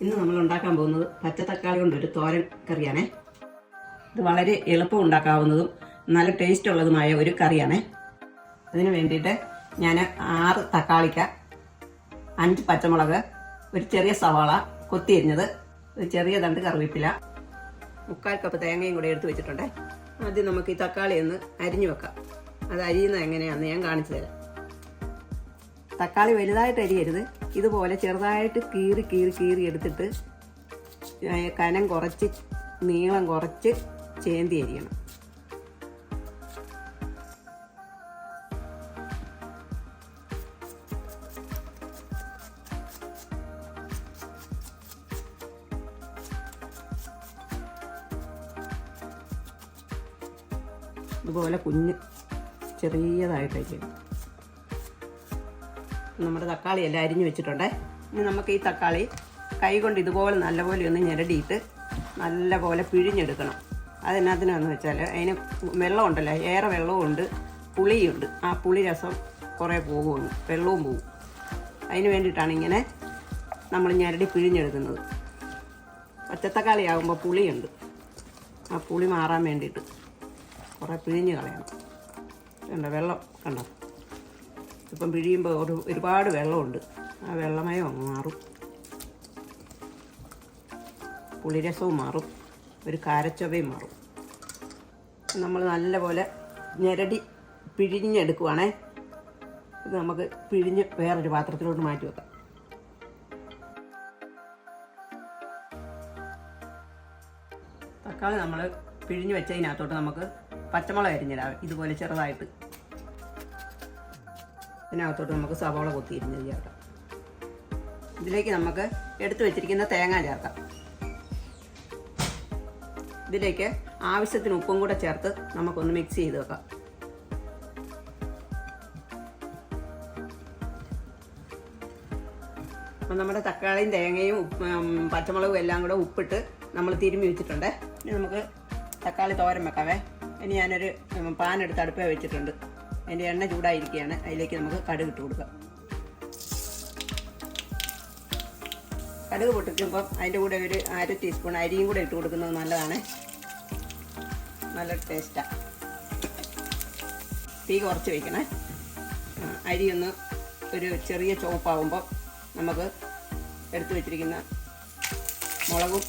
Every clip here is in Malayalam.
ഇന്ന് നമ്മൾ ഉണ്ടാക്കാൻ പോകുന്നത് പച്ചത്തക്കാളി കൊണ്ടൊരു തോരൻ കറിയാണേ. ഇത് വളരെ എളുപ്പം ഉണ്ടാക്കാവുന്നതും നല്ല ടേസ്റ്റ് ഉള്ളതുമായ ഒരു കറിയാണേ. അതിന് വേണ്ടിയിട്ട് ഞാൻ 6 തക്കാളിക്ക, 5 പച്ചമുളക്, ഒരു ചെറിയ സവാള കൊത്തി അരിഞ്ഞത്, ഒരു ചെറിയ തണ്ട് കറിവേപ്പില, 3/4 കപ്പ് തേങ്ങയും കൂടെ എടുത്ത് വെച്ചിട്ടുണ്ട്. ആദ്യം നമുക്ക് ഈ തക്കാളി ഒന്ന് അരിഞ്ഞു വെക്കാം. അത് അരിയുന്നത് എങ്ങനെയാണെന്ന് ഞാൻ കാണിച്ചു തരാം. തക്കാളി വലുതായിട്ട് അരിയരുത്, ഇതുപോലെ ചെറുതായിട്ട് കീറി എടുത്തിട്ട് കനം കുറച്ച് നീളം കുറച്ച് ചേന്തി അരിയണം. ഇതുപോലെ കുഞ്ഞ് ചെറിയതായിട്ട് അരിയണം. നമ്മുടെ തക്കാളി എല്ലാം അരിഞ്ഞു വെച്ചിട്ടുണ്ട്. ഇനി നമുക്ക് ഈ തക്കാളി കൈ കൊണ്ട് ഇതുപോലെ നല്ലപോലെ ഒന്ന് ഞെരടിയിട്ട് നല്ലപോലെ പിഴിഞ്ഞെടുക്കണം. അതിനകത്തിനാന്ന് വെച്ചാൽ അതിന് വെള്ളമുണ്ടല്ലോ, ഏറെ വെള്ളവും ഉണ്ട്, പുളിയുണ്ട്. ആ പുളി രസം കുറേ പോകുമെന്ന്, വെള്ളവും പോകും. അതിന് വേണ്ടിയിട്ടാണ് ഇങ്ങനെ നമ്മൾ ഞെരടി പിഴിഞ്ഞെടുക്കുന്നത്. പച്ചത്തക്കാളി ആകുമ്പോൾ പുളിയുണ്ട്, ആ പുളി മാറാൻ വേണ്ടിയിട്ട് കുറേ പിഴിഞ്ഞ് കളയണം. കണ്ടോ വെള്ളം കണ്ടോ, ഇപ്പം പിഴിയുമ്പോൾ ഒരുപാട് വെള്ളമുണ്ട്, ആ വെള്ളമയം അങ്ങ് മാറും, പുളിരസവും മാറും, ഒരു കാരച്ചവയും മാറും. നമ്മൾ നല്ലപോലെ ഞെരടി പിഴിഞ്ഞെടുക്കുവാണേ. ഇത് നമുക്ക് പിഴിഞ്ഞ് വേറൊരു പാത്രത്തിലോട്ട് മാറ്റി വെക്കാം. തക്കാളി നമ്മൾ പിഴിഞ്ഞ് വെച്ചതിനകത്തോട്ട് നമുക്ക് പച്ചമുളക് അരിഞ്ഞിടാം. ഇതുപോലെ ചെറുതായിട്ട് ഇതിനകത്തോട്ട് നമുക്ക് സവാള കൊത്തി അരിഞ്ഞത് ചേർക്കാം. ഇതിലേക്ക് നമുക്ക് എടുത്തു വെച്ചിരിക്കുന്ന തേങ്ങ ചേർക്കാം. ഇതിലേക്ക് ആവശ്യത്തിന് ഉപ്പും കൂടെ ചേർത്ത് നമുക്കൊന്ന് മിക്സ് ചെയ്ത് വെക്കാം. അപ്പം നമ്മുടെ തക്കാളിയും തേങ്ങയും പച്ചമുളകും എല്ലാം കൂടെ ഉപ്പിട്ട് നമ്മൾ തിരുമ്മി വെച്ചിട്ടുണ്ട്. ഇനി നമുക്ക് തക്കാളി തോരൻ വെക്കാവേ. ഇനി ഞാനൊരു പാൻ എടുത്ത് അടുപ്പേ വെച്ചിട്ടുണ്ട്. അതിൻ്റെ എണ്ണ ചൂടായിരിക്കുകയാണ്. അതിലേക്ക് നമുക്ക് കടുക് ഇട്ട് കൊടുക്കാം. കടുക് പൊട്ടിക്കുമ്പം അതിൻ്റെ കൂടെ ഒരു 1/2 ടീസ്പൂൺ അരിയും കൂടെ ഇട്ട് കൊടുക്കുന്നത് നല്ലതാണ്, നല്ല ടേസ്റ്റാണ്. തീ കുറച്ച് വയ്ക്കണേ. അരി ഒന്ന് ഒരു ചെറിയ ചുവപ്പാകുമ്പോൾ നമുക്ക് എടുത്തു വെച്ചിരിക്കുന്ന മുളകും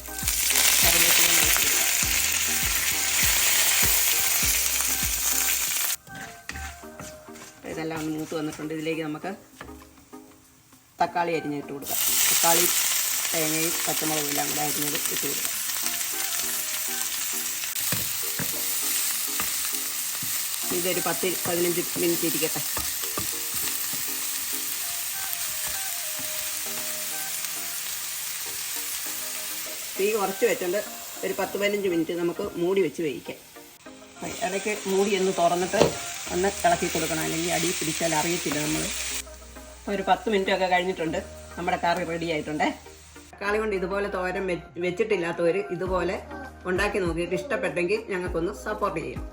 കറിവേപ്പിലയും വെച്ചിരിക്കുക. ഇതെല്ലാം ഒന്ന് മൂത്ത് വന്നിട്ടുണ്ട്. ഇതിലേക്ക് നമുക്ക് തക്കാളി അരിഞ്ഞിട്ട് കൊടുക്കാം. തക്കാളി തേങ്ങയും പച്ചമുളകും എല്ലാം കൂടെ അരിഞ്ഞത് ഇട്ട് കൊടുക്കാം. ഇതൊരു 10-15 മിനിറ്റ് ഇരിക്കട്ടെ. തീ കുറച്ച് വെച്ചിട്ട് ഒരു 10-15 മിനിറ്റ് നമുക്ക് മൂടി വെച്ച് വേവിക്കാം. ഇടയ്ക്ക് മൂടി ഒന്ന് തുറന്നിട്ട് ഒന്ന് ഇളക്കി കൊടുക്കണം, അല്ലെങ്കിൽ അടി പിടിച്ചാൽ അറിയത്തില്ല. നമ്മൾ ഒരു 10 മിനിറ്റ് ഒക്കെ കഴിഞ്ഞിട്ടുണ്ട്. നമ്മുടെ കറി റെഡി ആയിട്ടുണ്ട്. തക്കാളി കൊണ്ട് ഇതുപോലെ തോരൻ വെച്ചിട്ടില്ലാത്തവർ ഇതുപോലെ ഉണ്ടാക്കി നോക്കിയിട്ട് ഇഷ്ടപ്പെട്ടെങ്കിൽ ഞങ്ങൾക്കൊന്ന് സപ്പോർട്ട് ചെയ്യാം.